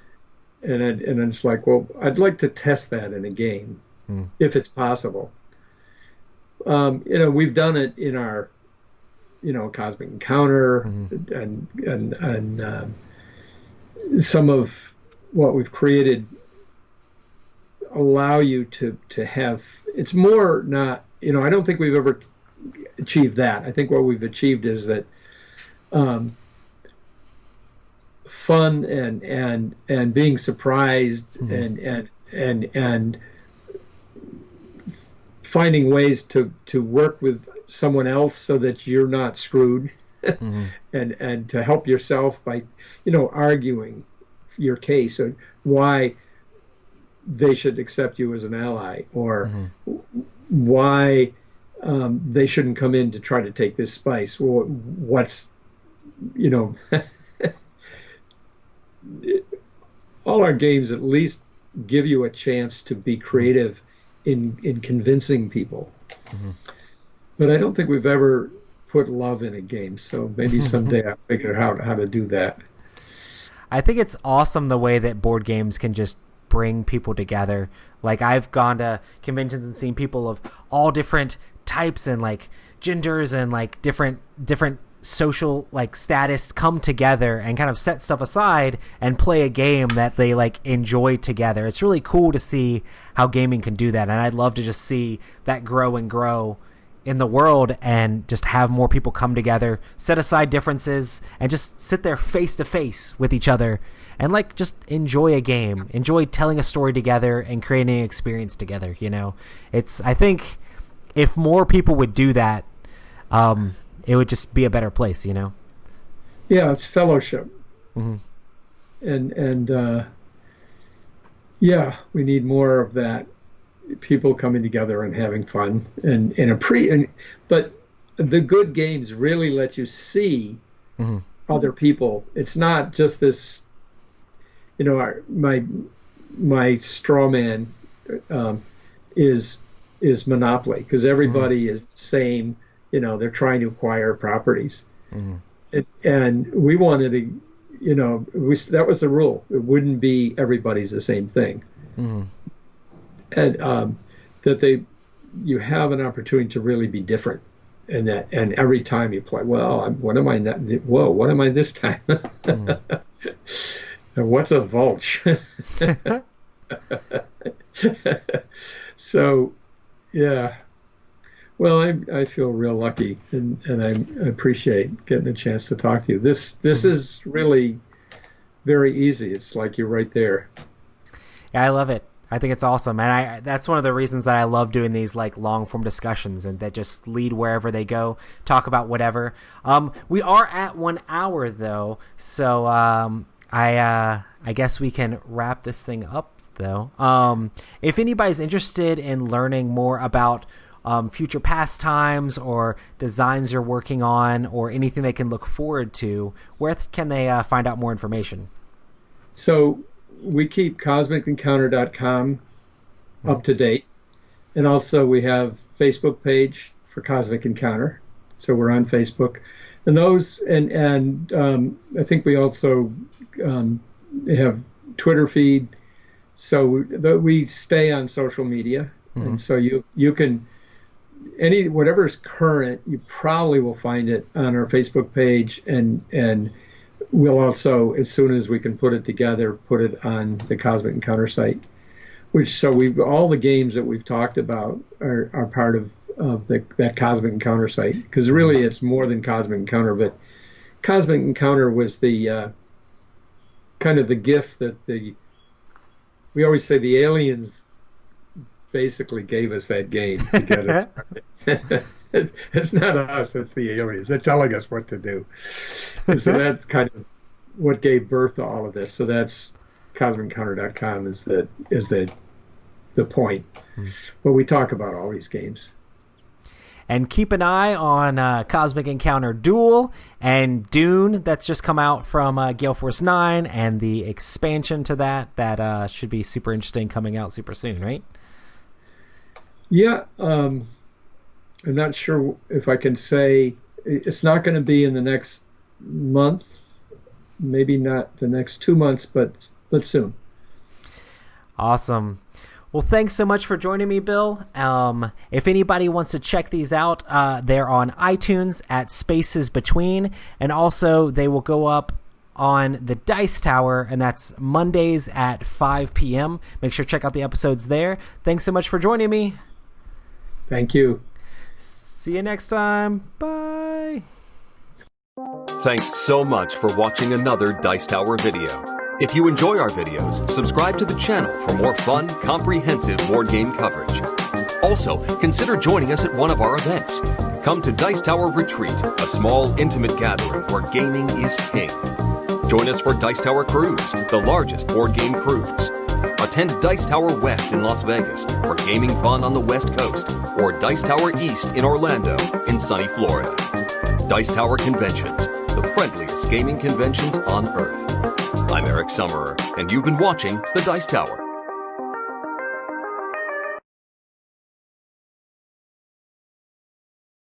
it's like, well, I'd like to test that in a game if it's possible. We've done it in our Cosmic Encounter, and some of what we've created allow you to have. It's more not. I don't think we've ever achieved that. I think what we've achieved is that fun and being surprised and finding ways to work with someone else so that you're not screwed, and to help yourself by arguing your case or why they should accept you as an ally, or why they shouldn't come in to try to take this spice. Well, what's all our games at least give you a chance to be creative in convincing people. Mm-hmm. But I don't think we've ever put love in a game, so maybe someday I'll figure out how to do that. I think it's awesome the way that board games can just bring people together. Like, I've gone to conventions and seen people of all different types and like genders and like different social like status come together and kind of set stuff aside and play a game that they like enjoy together. It's really cool to see how gaming can do that, and I'd love to just see that grow and grow in the world and just have more people come together, set aside differences, and just sit there face to face with each other and like just enjoy a game, enjoy telling a story together and creating an experience together. You know, I think if more people would do that, it would just be a better place, you know? Yeah, it's fellowship. Mm-hmm. And yeah, we need more of that. People coming together and having fun, but the good games really let you see mm-hmm. other people. It's not just this, you know, my straw man is Monopoly, because everybody mm-hmm. is the same. You know, they're trying to acquire properties, mm-hmm. And we wanted to, you know, that was the rule. It wouldn't be everybody's the same thing. Mm-hmm. And that you have an opportunity to really be different, and every time you play, well, what am I this time? What's a vulture? So, yeah. Well, I feel real lucky, and I appreciate getting a chance to talk to you. This is really very easy. It's like you're right there. Yeah, I love it. I think it's awesome, and that's one of the reasons that I love doing these like long form discussions and that just lead wherever they go, talk about whatever. We are at 1 hour though, so I guess we can wrap this thing up though. If anybody's interested in learning more about future pastimes or designs you're working on or anything they can look forward to, where can they find out more information? So we keep CosmicEncounter.com up to date, and also we have Facebook page for Cosmic Encounter, so we're on Facebook, and those and I think we also have Twitter feed, so we stay on social media, mm-hmm. and so you can whatever's current, you probably will find it on our Facebook page, and we'll also, as soon as we can put it together, put it on the Cosmic Encounter site. All the games that we've talked about are part of that Cosmic Encounter site, because really it's more than Cosmic Encounter, but Cosmic Encounter was the kind of the gift that we always say the aliens basically gave us that game to get us started. It's not us, it's the aliens. They're telling us what to do. And so that's kind of what gave birth to all of this. So that's CosmicEncounter.com is the point where we talk about all these games. And keep an eye on Cosmic Encounter Duel and Dune that's just come out from Gale Force 9 and the expansion to that should be super interesting, coming out super soon, right? Yeah, I'm not sure if I can say it's not going to be in the next month, maybe not the next 2 months, but soon. Awesome. Well, thanks so much for joining me, Bill. If anybody wants to check these out, they're on iTunes at Spaces Between, and also they will go up on the Dice Tower, and that's Mondays at 5 p.m. Make sure to check out the episodes there. Thanks so much for joining me. Thank you. See you next time. Bye. Thanks so much for watching another Dice Tower video. If you enjoy our videos, subscribe to the channel for more fun, comprehensive board game coverage. Also, consider joining us at one of our events. Come to Dice Tower Retreat, a small, intimate gathering where gaming is king. Join us for Dice Tower Cruise, the largest board game cruise. Attend Dice Tower West in Las Vegas for gaming fun on the West Coast, or Dice Tower East in Orlando in sunny Florida. Dice Tower Conventions, the friendliest gaming conventions on Earth. I'm Eric Summerer, and you've been watching The Dice Tower.